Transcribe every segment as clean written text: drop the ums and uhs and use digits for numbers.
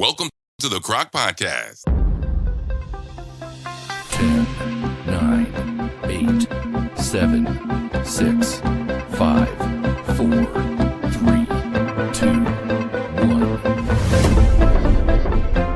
Welcome to the CROC Podcast. 10, 9, 8, 7, 6, 5, 4, 3, 2,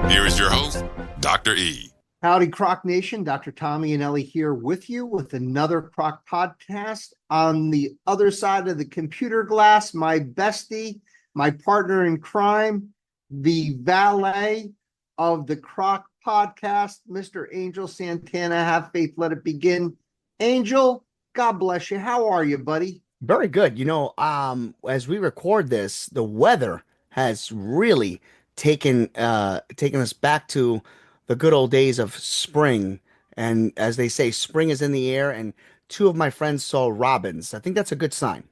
1. Here is your host, Dr. E. Howdy, CROC Nation. Dr. Tommy and Ellie here with you with another CROC Podcast. On the other side of the computer glass, my bestie, my partner in crime, the valet of the CROC Podcast, Mr. Angel Santana. Have faith, let it begin. Angel, God bless you. How are you, buddy? Very good. As we record this, the weather has really taken us back to the good old days of spring. And as they say, spring is in the air, and two of my friends saw robins. I think that's a good sign.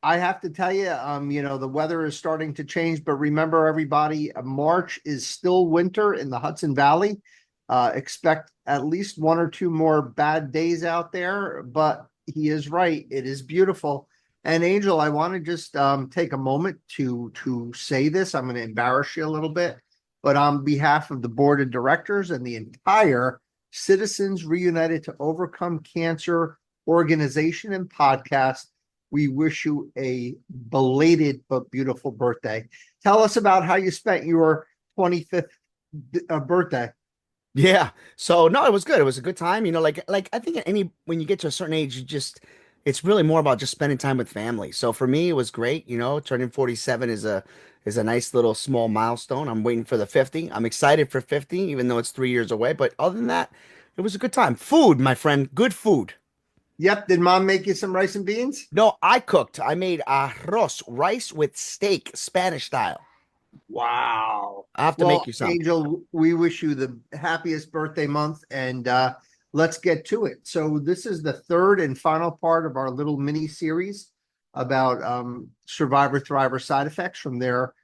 I have to tell you, the weather is starting to change, but remember, everybody, March is still winter in the Hudson Valley. Expect at least one or two more bad days out there, but he is right. It is beautiful. And Angel, I want to just take a moment to say this. I'm going to embarrass you a little bit, but on behalf of the board of directors and the entire Citizens Reunited to Overcome Cancer organization and podcast, we wish you a belated but beautiful birthday. Tell us about how you spent your 25th birthday. Yeah. So no, it was good. It was a good time. Like I think when you get to a certain age, it's really more about just spending time with family. So for me, it was great. Turning 47 is a nice little small milestone. I'm waiting for the 50. I'm excited for 50, even though it's 3 years away. But other than that, it was a good time. Food, my friend, good food. Yep. Did mom make you some rice and beans? No, I cooked. I made arroz, rice with steak, Spanish style. Wow. I have to make you some. Angel, we wish you the happiest birthday month, and let's get to it. So this is the third and final part of our little mini series about survivor thriver side effects from their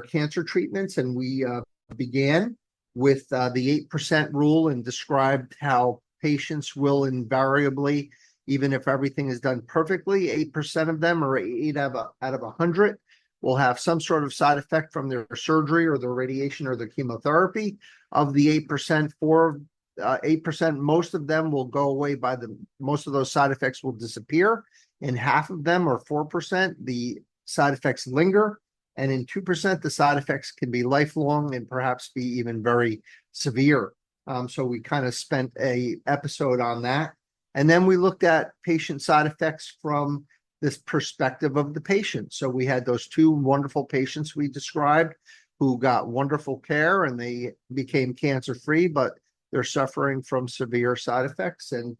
cancer treatments. And we began with the 8% rule and described how patients will invariably, even if everything is done perfectly, 8% of them, or 8 out of 100, will have some sort of side effect from their surgery or their radiation or their chemotherapy. Of the 8%, 8%, most of them will go away most of those side effects will disappear. In half of them, or 4%, the side effects linger. And in 2%, the side effects can be lifelong and perhaps be even very severe. So we kind of spent a episode on that. And then we looked at patient side effects from this perspective of the patient. So we had those two wonderful patients we described who got wonderful care and they became cancer-free, but they're suffering from severe side effects, and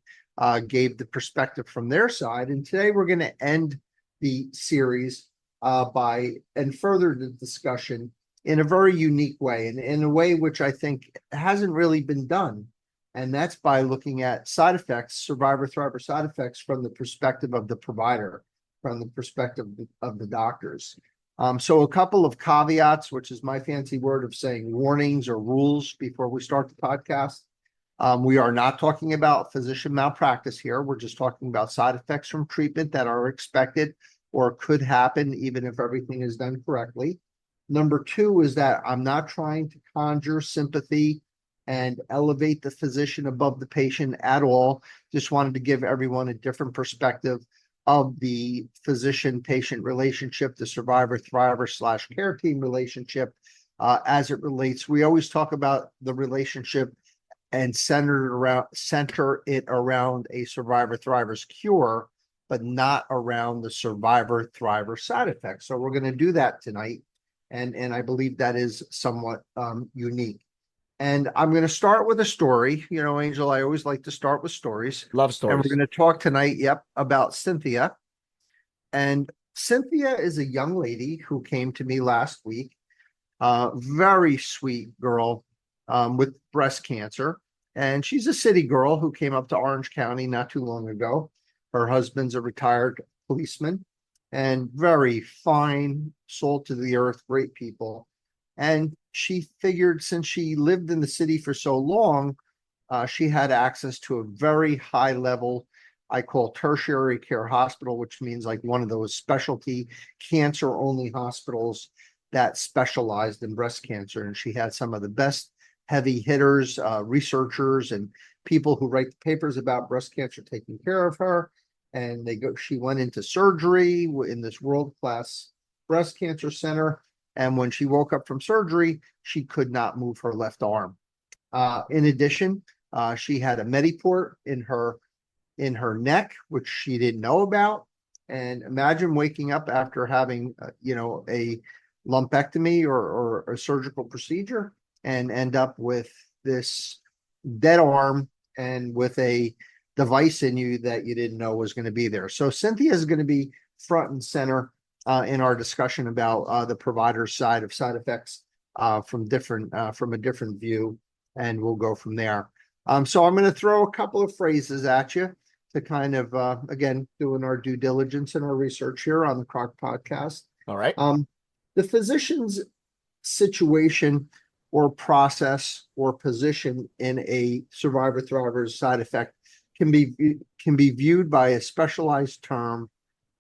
gave the perspective from their side. And today we're going to end the series and further the discussion in a very unique way, and in a way which I think hasn't really been done. And that's by looking at side effects, survivor thriver side effects, from the perspective of the provider, from the perspective of the doctors. So a couple of caveats, which is my fancy word of saying warnings or rules before we start the podcast. We are not talking about physician malpractice here. We're just talking about side effects from treatment that are expected or could happen even if everything is done correctly. Number two is that I'm not trying to conjure sympathy and elevate the physician above the patient at all. Just wanted to give everyone a different perspective of the physician-patient relationship, the survivor thriver / care team relationship as it relates. We always talk about the relationship and center it around a survivor thriver's cure, but not around the survivor thriver side effects. So we're going to do that tonight. And I believe that is somewhat unique. And I'm going to start with a story. Angel, I always like to start with stories. Love stories. And we're going to talk tonight, about Cynthia. And Cynthia is a young lady who came to me last week. Very sweet girl with breast cancer. And she's a city girl who came up to Orange County not too long ago. Her husband's a retired policeman. And very fine, salt to the earth, great people. And she figured, since she lived in the city for so long, she had access to a very high level, I call tertiary care hospital, which means like one of those specialty cancer only hospitals that specialized in breast cancer. And she had some of the best heavy hitters, researchers, and people who write the papers about breast cancer taking care of her. And she went into surgery in this world-class breast cancer center. And when she woke up from surgery, she could not move her left arm. In addition, she had a Mediport in her neck, which she didn't know about. And imagine waking up after having, a lumpectomy or a surgical procedure and end up with this dead arm and with a device in you that you didn't know was going to be there. So Cynthia is going to be front and center in our discussion about the provider side of side effects from a different view, and we'll go from there. So I'm going to throw a couple of phrases at you to kind of, again, doing our due diligence and our research here on the CROC Podcast. All right. The physician's situation or process or position in a survivor thriver's side effect can be viewed by a specialized term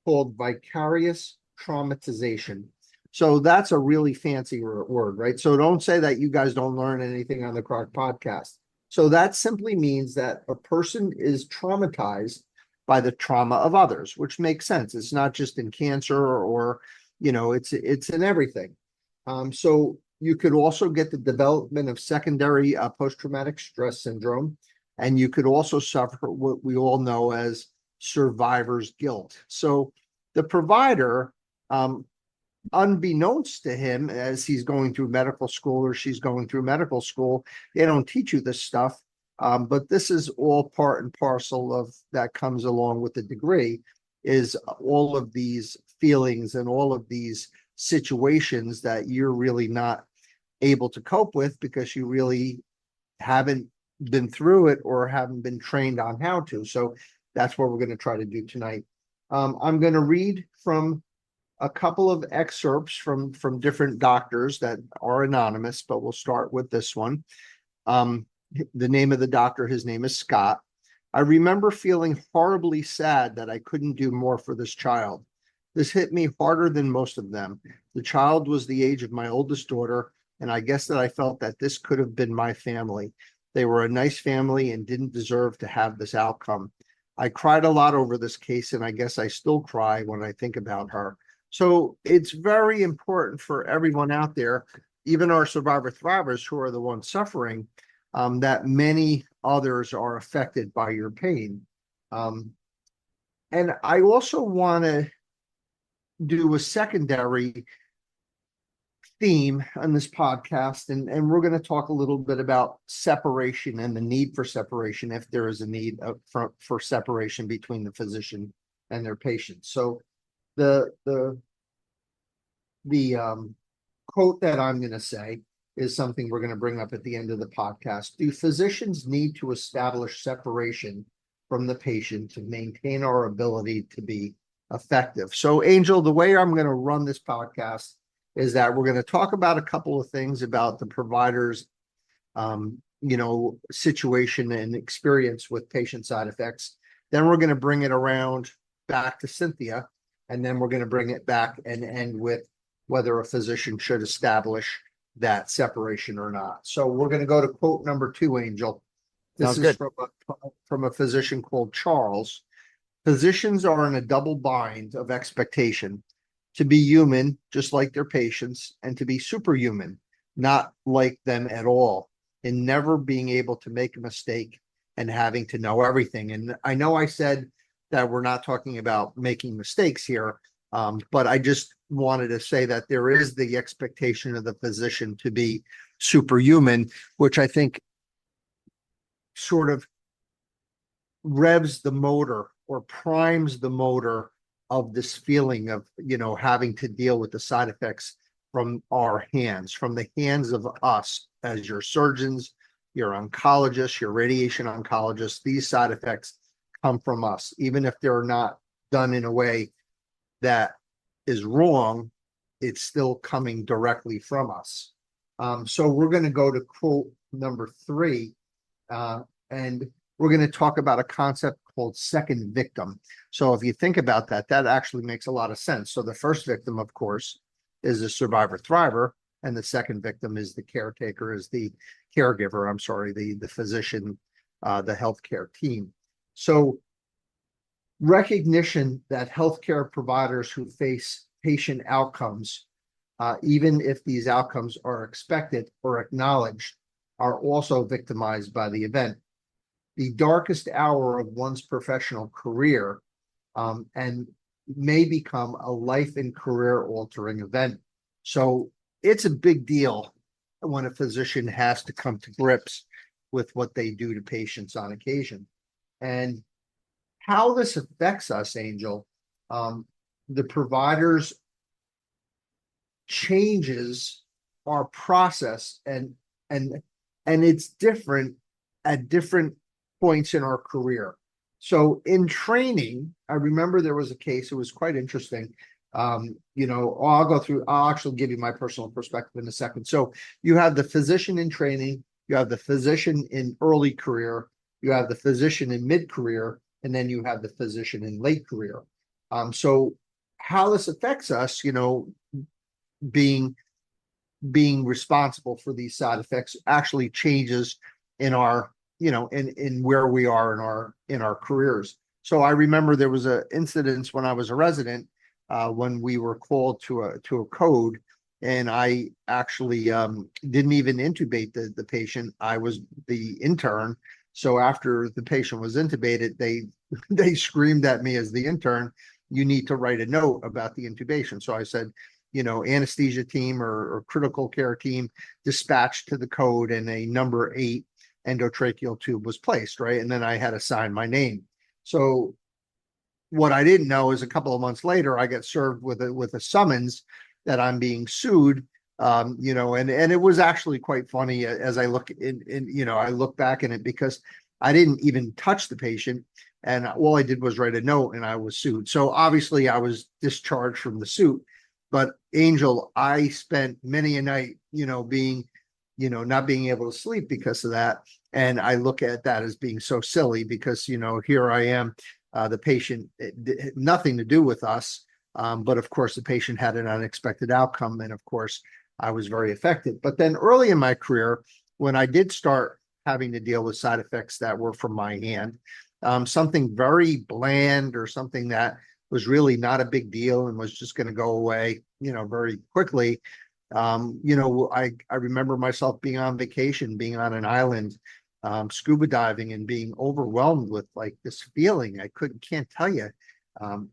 called vicarious traumatization. So that's a really fancy word, right? So don't say that you guys don't learn anything on the CROC Podcast. So that simply means that a person is traumatized by the trauma of others, which makes sense. It's not just in cancer or it's in everything. So you could also get the development of secondary post-traumatic stress syndrome, and you could also suffer what we all know as survivor's guilt. So the provider, unbeknownst to him, as he's going through medical school or she's going through medical school, they don't teach you this stuff. But this is all part and parcel of that comes along with the degree, is all of these feelings and all of these situations that you're really not able to cope with because you really haven't been through it or haven't been trained on how to. So that's what we're going to try to do tonight. I'm going to read from a couple of excerpts from different doctors that are anonymous, but we'll start with this one. The name of the doctor, his name is Scott. I remember feeling horribly sad that I couldn't do more for this child. This hit me harder than most of them. The child was the age of my oldest daughter, and I guess that I felt that this could have been my family. They were a nice family and didn't deserve to have this outcome. I cried a lot over this case, and I guess I still cry when I think about her. So it's very important for everyone out there, even our survivor thrivers who are the ones suffering, that many others are affected by your pain. And I also want to do a secondary theme on this podcast, and we're going to talk a little bit about separation and the need for separation, if there is a need for separation between the physician and their patient. So the quote that I'm going to say is something we're going to bring up at the end of the podcast. Do physicians need to establish separation from the patient to maintain our ability to be effective? So, Angel, the way I'm going to run this podcast is that we're going to talk about a couple of things about the provider's, situation and experience with patient side effects. Then we're going to bring it around back to Cynthia, and then we're going to bring it back and end with whether a physician should establish that separation or not. So we're going to go to quote number 2, Angel. This is from a physician called Charles. Physicians are in a double bind of expectation to be human, just like their patients, and to be superhuman, not like them at all, in never being able to make a mistake and having to know everything. And I know I said that we're not talking about making mistakes here, but I just wanted to say that there is the expectation of the physician to be superhuman, which I think sort of revs the motor or primes the motor of this feeling of, having to deal with the side effects from our hands, from the hands of us as your surgeons, your oncologists, your radiation oncologists. These side effects come from us, even if they're not done in a way that is wrong, it's still coming directly from us. So we're going to go to quote number 3, and we're going to talk about a concept called second victim. So if you think about that, that actually makes a lot of sense. So the first victim, of course, is a survivor thriver, and the second victim is the caretaker, is the caregiver, I'm sorry, the physician, the healthcare team. So recognition that healthcare providers who face patient outcomes, even if these outcomes are expected or acknowledged, are also victimized by the event. The darkest hour of one's professional career, and may become a life and career altering event. So it's a big deal when a physician has to come to grips with what they do to patients on occasion. And how this affects us, Angel, the providers changes our process, and it's different at different points in our career. So in training, I remember there was a case, it was quite interesting. I'll actually give you my personal perspective in a second. So you have the physician in training, you have the physician in early career, you have the physician in mid-career, and then you have the physician in late career. So how this affects us, being responsible for these side effects actually changes in our, in where we are in our careers. So I remember there was an incident when I was a resident, when we were called to a code, and I actually didn't even intubate the patient. I was the intern. So after the patient was intubated, they screamed at me as the intern, "You need to write a note about the intubation." So I said, anesthesia team or critical care team dispatched to the code, and a number 8 endotracheal tube was placed, right? And then I had to sign my name. So what I didn't know is a couple of months later, I got served with a summons that I'm being sued. And it was actually quite funny as I look I look back in it, because I didn't even touch the patient, and all I did was write a note, and I was sued. So obviously I was discharged from the suit. But Angel, I spent many a night, being, not being able to sleep because of that. And I look at that as being so silly, because, here I am, the patient, nothing to do with us. But of course, the patient had an unexpected outcome. And of course, I was very affected. But then early in my career, when I did start having to deal with side effects that were from my hand, something very bland, or something that was really not a big deal and was just going to go away, very quickly. I remember myself being on vacation, being on an island, scuba diving, and being overwhelmed with like this feeling. I can't tell you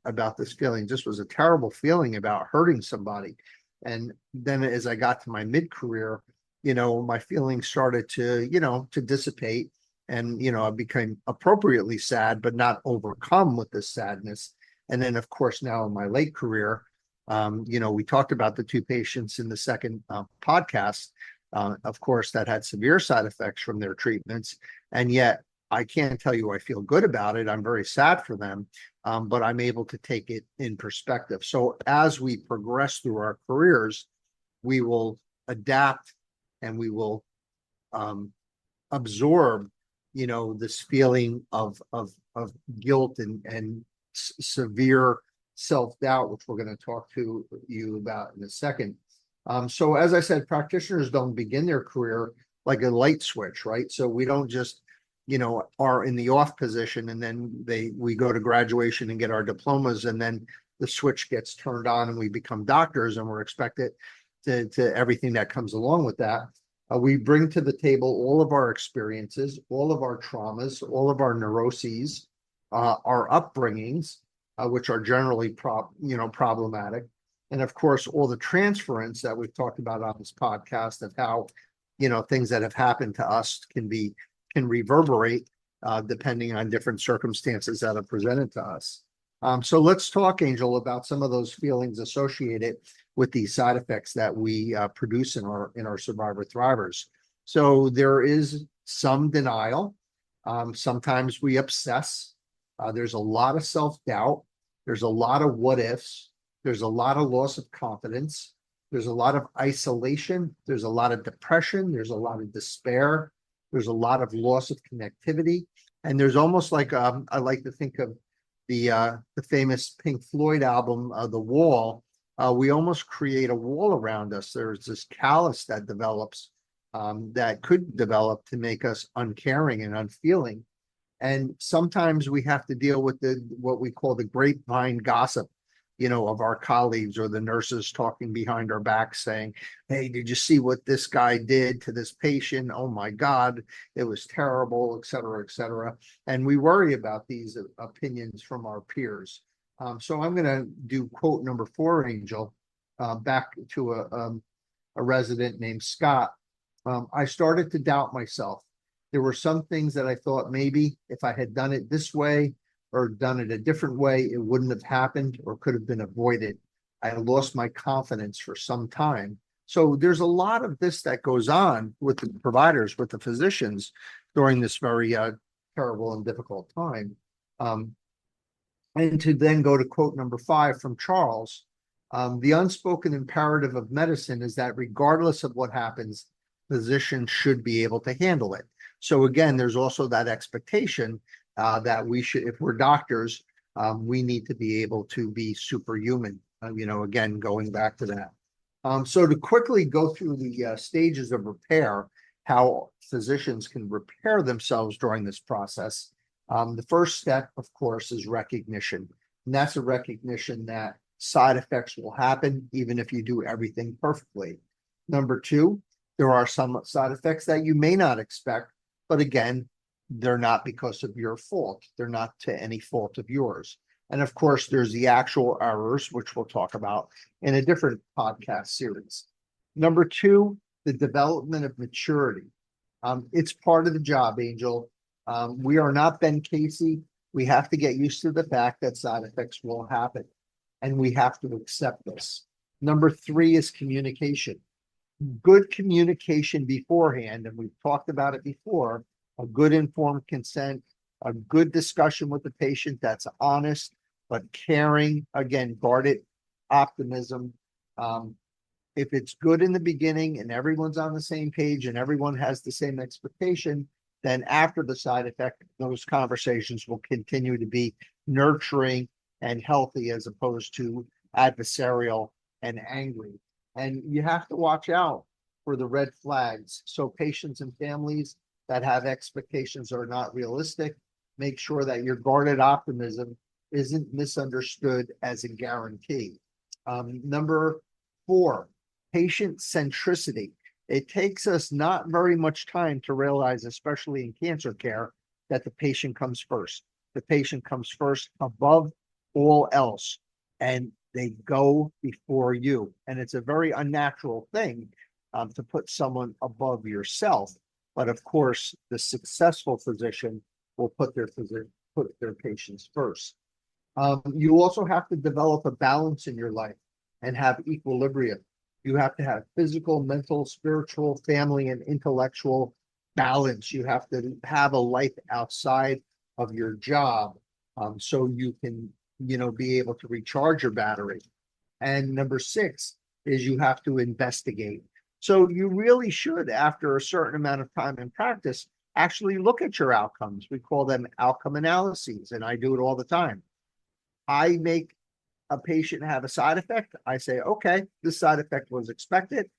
about this feeling. Just was a terrible feeling about hurting somebody. And then as I got to my mid-career, my feelings started to dissipate, and, I became appropriately sad, but not overcome with this sadness. And then, of course, now in my late career, we talked about the 2 patients in the second podcast, of course, that had severe side effects from their treatments. And yet I can't tell you I feel good about it. I'm very sad for them, but I'm able to take it in perspective. So as we progress through our careers, we will adapt, and we will absorb, this feeling of guilt and severe self-doubt, which we're going to talk to you about in a second. So as I said, practitioners don't begin their career like a light switch, right? So we don't just, are in the off position, and then we go to graduation and get our diplomas, and then the switch gets turned on and we become doctors, and we're expected to everything that comes along with that. We bring to the table all of our experiences, all of our traumas, all of our neuroses, our upbringings, which are generally problematic. And of course, all the transference that we've talked about on this podcast, of how, things that have happened to us can reverberate depending on different circumstances that are presented to us. So let's talk, Angel, about some of those feelings associated with these side effects that we produce in our survivor thrivers. So there is some denial. Sometimes we obsess. There's a lot of self-doubt. There's a lot of what ifs. There's a lot of loss of confidence. There's a lot of isolation. There's a lot of depression. There's a lot of despair. There's a lot of loss of connectivity. And there's almost like, I like to think of the famous Pink Floyd album, The Wall, we almost create a wall around us. There's this callus that develops, that could develop to make us uncaring and unfeeling. And sometimes we have to deal with what we call the grapevine gossip, of our colleagues or the nurses talking behind our backs saying, hey, did you see what this guy did to this patient? Oh my God, it was terrible, et cetera, et cetera. And we worry about these opinions from our peers. So I'm going to do quote number 4, Angel, back to a resident named Scott. I started to doubt myself. There were some things that I thought maybe if I had done it this way or done it a different way, it wouldn't have happened or could have been avoided. I lost my confidence for some time. So there's a lot of this that goes on with the providers, with the physicians during this very terrible and difficult time. And to then go to quote number 5 from Charles, the unspoken imperative of medicine is that regardless of what happens, physicians should be able to handle it. So again, there's also that expectation that we should, if we're doctors, we need to be able to be superhuman, again, going back to that. So to quickly go through the stages of repair, how physicians can repair themselves during this process. The first step, of course, is recognition. And that's a recognition that side effects will happen even if you do everything perfectly. Number 2, there are some side effects that you may not expect, but again, they're not because of your fault. They're not to any fault of yours. And of course, there's the actual errors, which we'll talk about in a different podcast series. Number 2, the development of maturity. It's part of the job, Angel. We are not Ben Casey. We have to get used to the fact that side effects will happen, and we have to accept this. Number 3 is communication. Good communication beforehand, and we've talked about it before, a good informed consent, a good discussion with the patient that's honest, but caring, again, guarded optimism. If it's good in the beginning and everyone's on the same page and everyone has the same expectation, then after the side effect, those conversations will continue to be nurturing and healthy as opposed to adversarial and angry. And you have to watch out for the red flags. So patients and families that have expectations are not realistic, make sure that your guarded optimism isn't misunderstood as a guarantee. Number 4, patient centricity. It takes us not very much time to realize, especially in cancer care, that the patient comes first. The patient comes first above all else, and they go before you. And it's a very unnatural thing to put someone above yourself. But of course, the successful physician will put their patients first. You also have to develop a balance in your life and have equilibrium. You have to have physical, mental, spiritual, family, and intellectual balance. You have to have a life outside of your job, so you can, be able to recharge your battery. And number 6 is you have to investigate. So you really should, after a certain amount of time in practice, actually look at your outcomes. We call them outcome analyses, and I do it all the time. I make a patient have a side effect. I say, okay, this side effect was expected.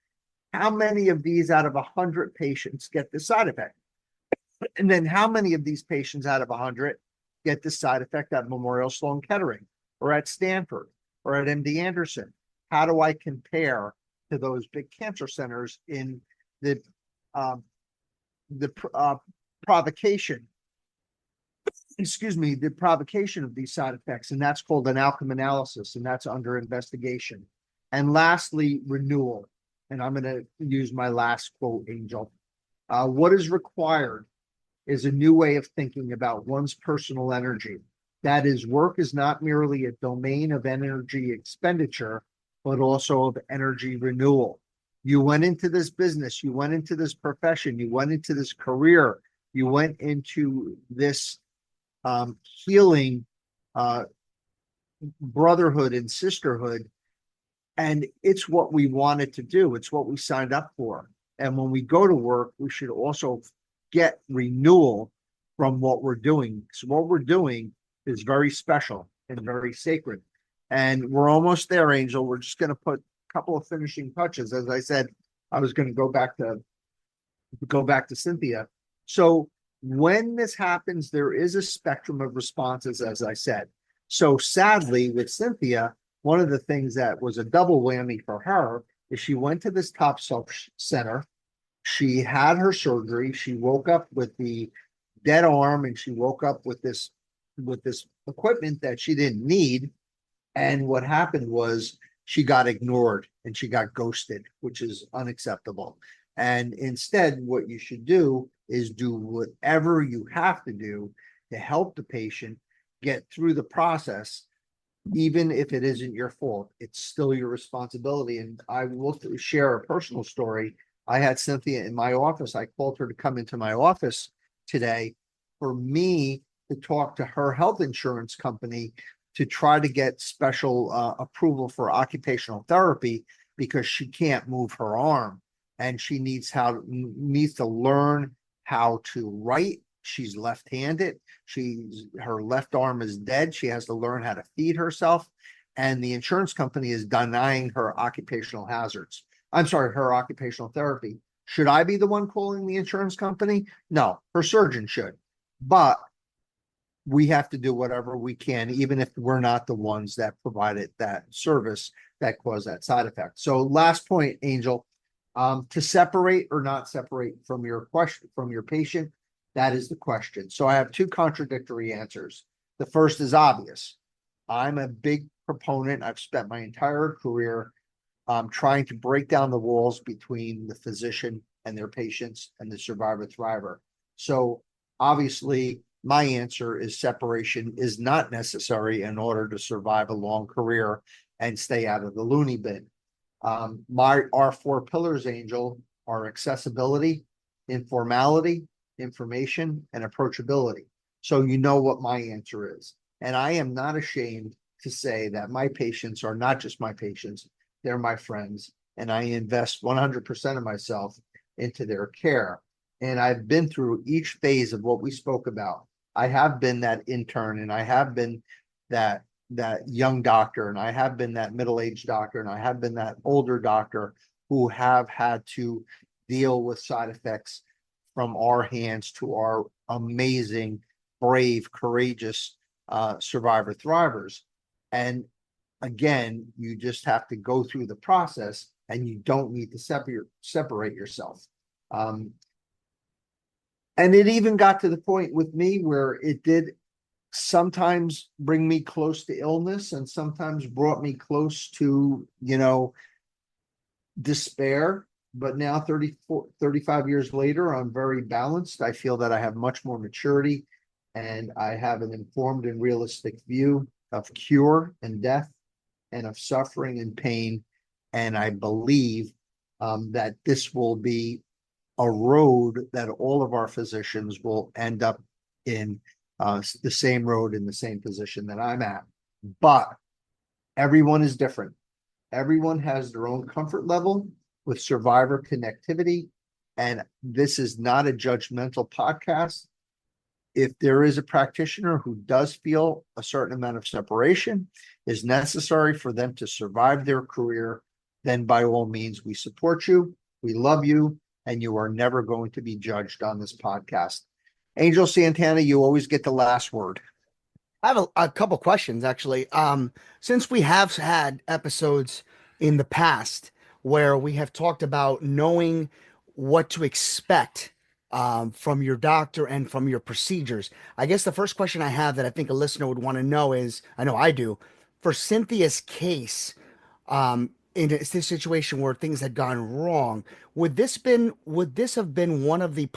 How many of these out of 100 patients get this side effect? And then how many of these patients out of 100 get this side effect at Memorial Sloan Kettering or at Stanford or at MD Anderson? How do I compare to those big cancer centers in the provocation of these side effects? And that's called an outcome analysis, and that's under investigation. And lastly, renewal. And I'm going to use my last quote, Angel. What is required is a new way of thinking about one's personal energy. That is, work is not merely a domain of energy expenditure, but also of energy renewal. You went into this business, you went into this profession, you went into this career, you went into this healing brotherhood and sisterhood, and it's what we wanted to do. It's what we signed up for. And when we go to work, we should also get renewal from what we're doing. So what we're doing is very special and very sacred. And we're almost there, Angel. We're just going to put a couple of finishing touches. As I said, I was going to go back to Cynthia. So when this happens, there is a spectrum of responses, as I said. So sadly, with Cynthia, one of the things that was a double whammy for her is she went to this top self center. She had her surgery. She woke up with the dead arm, and she woke up with this equipment that she didn't need. And what happened was she got ignored and she got ghosted, which is unacceptable. And instead, what you should do is do whatever you have to do to help the patient get through the process, even if it isn't your fault. It's still your responsibility. And I will share a personal story. I had Cynthia in my office. I called her to come into my office today for me to talk to her health insurance company to try to get special approval for occupational therapy, because she can't move her arm and she needs to learn how to write. She's left-handed. Her left arm is dead. She has to learn how to feed herself. And the insurance company is denying her occupational hazards. I'm sorry, her occupational therapy. Should I be the one calling the insurance company? No, her surgeon should. But we have to do whatever we can, even if we're not the ones that provided that service that caused that side effect. So last point, Angel, to separate or not separate from your question, from your patient, that is the question. So I have two contradictory answers. The first is obvious. I'm a big proponent. I've spent my entire career trying to break down the walls between the physician and their patients and the survivor thriver. So obviously, my answer is separation is not necessary in order to survive a long career and stay out of the loony bin. Our four pillars, Angel, are accessibility, informality, information, and approachability. So you know what my answer is. And I am not ashamed to say that my patients are not just my patients, they're my friends, and I invest 100% of myself into their care. And I've been through each phase of what we spoke about. I have been that intern, and I have been that young doctor, and I have been that middle-aged doctor, and I have been that older doctor who have had to deal with side effects from our hands to our amazing, brave, courageous survivor thrivers. And again, you just have to go through the process, and you don't need to separate yourself. And it even got to the point with me where it did sometimes bring me close to illness, and sometimes brought me close to, despair. But now 35 years later, I'm very balanced. I feel that I have much more maturity, and I have an informed and realistic view of cure and death, and of suffering and pain. And I believe that this will be a road that all of our physicians will end up in, the same road, in the same position that I'm at. But everyone is different. Everyone has their own comfort level with survivor connectivity. And this is not a judgmental podcast. If there is a practitioner who does feel a certain amount of separation is necessary for them to survive their career, then by all means, we support you, we love you, and you are never going to be judged on this podcast. Angel Santana, you always get the last word. I have a couple questions, actually. Since we have had episodes in the past where we have talked about knowing what to expect from your doctor and from your procedures, I guess the first question I have that I think a listener would want to know is, I know I do, for Cynthia's case, in this situation where things had gone wrong, would this have been one of the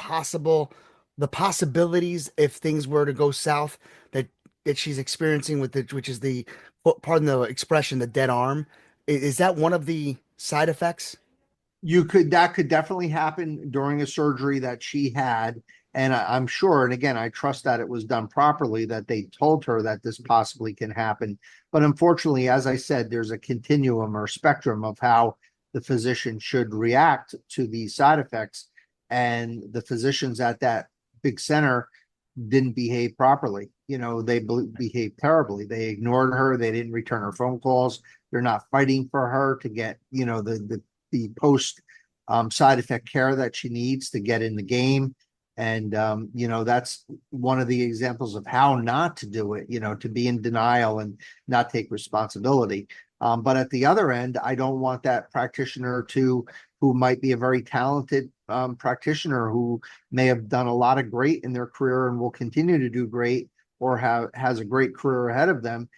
possibilities if things were to go south that she's experiencing with it, which is pardon the expression, the dead arm? Is that one of the side effects? That could definitely happen during a surgery that she had. And I'm sure, and again, I trust that it was done properly, that they told her that this possibly can happen. But unfortunately, as I said, there's a continuum or spectrum of how the physician should react to these side effects. And the physicians at that big center didn't behave properly. They behaved terribly. They ignored her. They didn't return her phone calls. They're not fighting for her to get, the post side effect care that she needs to get in the game. And, that's one of the examples of how not to do it, to be in denial and not take responsibility. But at the other end, I don't want that practitioner who might be a very talented practitioner who may have done a lot of great in their career and will continue to do great, or has a great career ahead of them,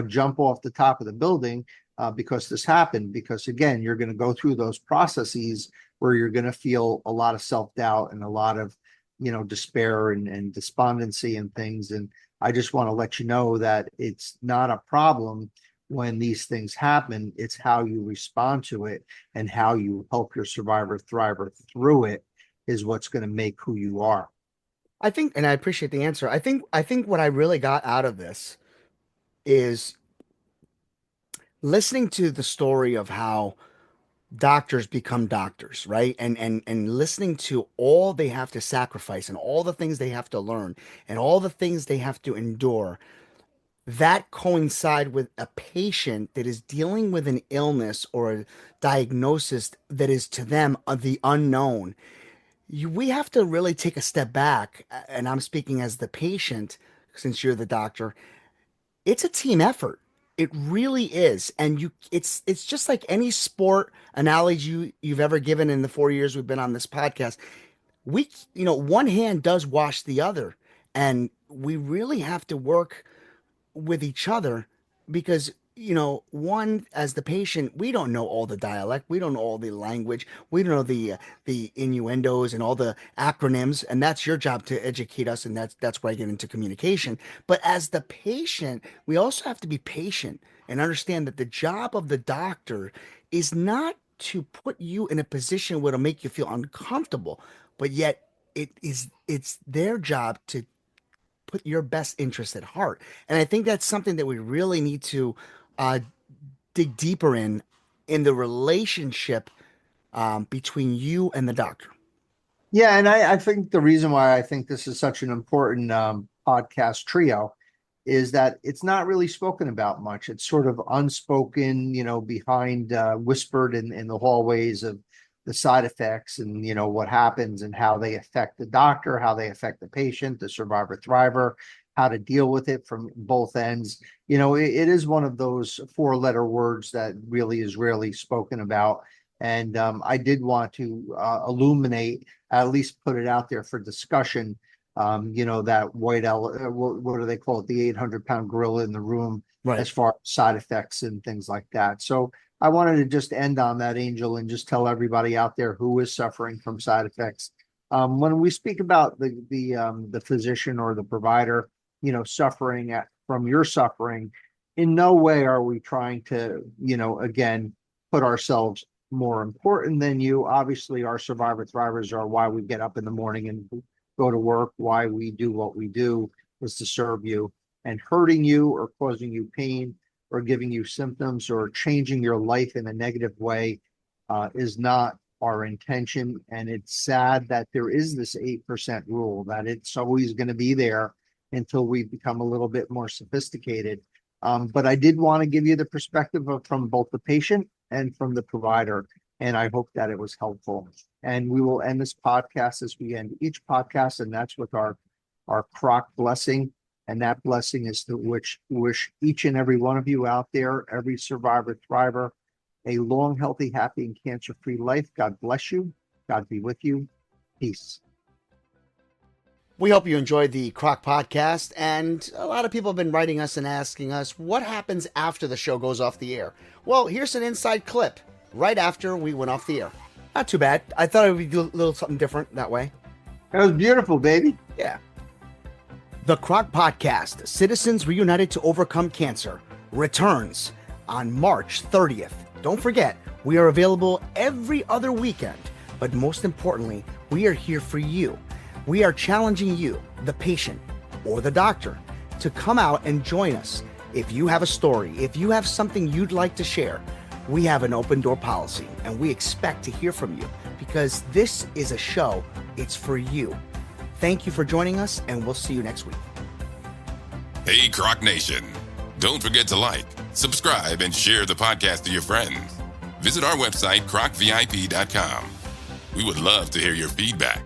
jump off the top of the building because this happened. Because again, you're going to go through those processes where you're going to feel a lot of self-doubt and a lot of, despair and despondency and things. And I just want to let you know that it's not a problem when these things happen. It's how you respond to it and how you help your survivor thriver through it is what's going to make who you are. I think, and I appreciate the answer. I think what I really got out of this is listening to the story of how doctors become doctors, right? And listening to all they have to sacrifice and all the things they have to learn and all the things they have to endure, that coincide with a patient that is dealing with an illness or a diagnosis that is to them the unknown. We have to really take a step back, and I'm speaking as the patient since you're the doctor. It's a team effort. It really is. And it's just like any sport analogy you've ever given in the 4 years we've been on this podcast. One hand does wash the other, and we really have to work with each other because, one, as the patient, we don't know all the dialect. We don't know all the language. We don't know the innuendos and all the acronyms. And that's your job to educate us. And that's why I get into communication. But as the patient, we also have to be patient and understand that the job of the doctor is not to put you in a position where it'll make you feel uncomfortable, but yet it's their job to put your best interest at heart. And I think that's something that we really need to dig deeper in the relationship between you and the doctor. Yeah, and I think the reason why I think this is such an important podcast trio is that it's not really spoken about much. It's sort of unspoken, behind whispered in the hallways of the side effects and, what happens and how they affect the doctor, how they affect the patient, the survivor thriver, how to deal with it from both ends. It is one of those 4-letter words that really is rarely spoken about. And I did want to illuminate, at least put it out there for discussion, that what do they call it? The 800-pound gorilla in the room, right, as far as side effects and things like that. So I wanted to just end on that, Angel, and just tell everybody out there who is suffering from side effects. When we speak about the physician or the provider, suffering from your suffering, in no way are we trying to, again, put ourselves more important than you. Obviously, our survivor thrivers are why we get up in the morning and go to work, why we do what we do is to serve you. And hurting you or causing you pain or giving you symptoms or changing your life in a negative way is not our intention. And it's sad that there is this 8% rule, that it's always going to be there until we become a little bit more sophisticated. But I did want to give you the perspective from both the patient and from the provider. And I hope that it was helpful. And we will end this podcast as we end each podcast. And that's with our CROC blessing. And that blessing is to wish each and every one of you out there, every survivor thriver, a long, healthy, happy, and cancer-free life. God bless you. God be with you. Peace. We hope you enjoyed the CROC Podcast. And a lot of people have been writing us and asking us, what happens after the show goes off the air? Well, here's an inside clip right after we went off the air. Not too bad. I thought we'd do a little something different that way. That was beautiful, baby. Yeah. The CROC Podcast, Citizens Reunited to Overcome Cancer, returns on March 30th. Don't forget, we are available every other weekend, but most importantly, we are here for you. We are challenging you, the patient or the doctor, to come out and join us. If you have a story, if you have something you'd like to share, we have an open door policy and we expect to hear from you because this is a show, it's for you. Thank you for joining us, and we'll see you next week. Hey, Croc Nation. Don't forget to like, subscribe, and share the podcast to your friends. Visit our website, crocvip.com. We would love to hear your feedback.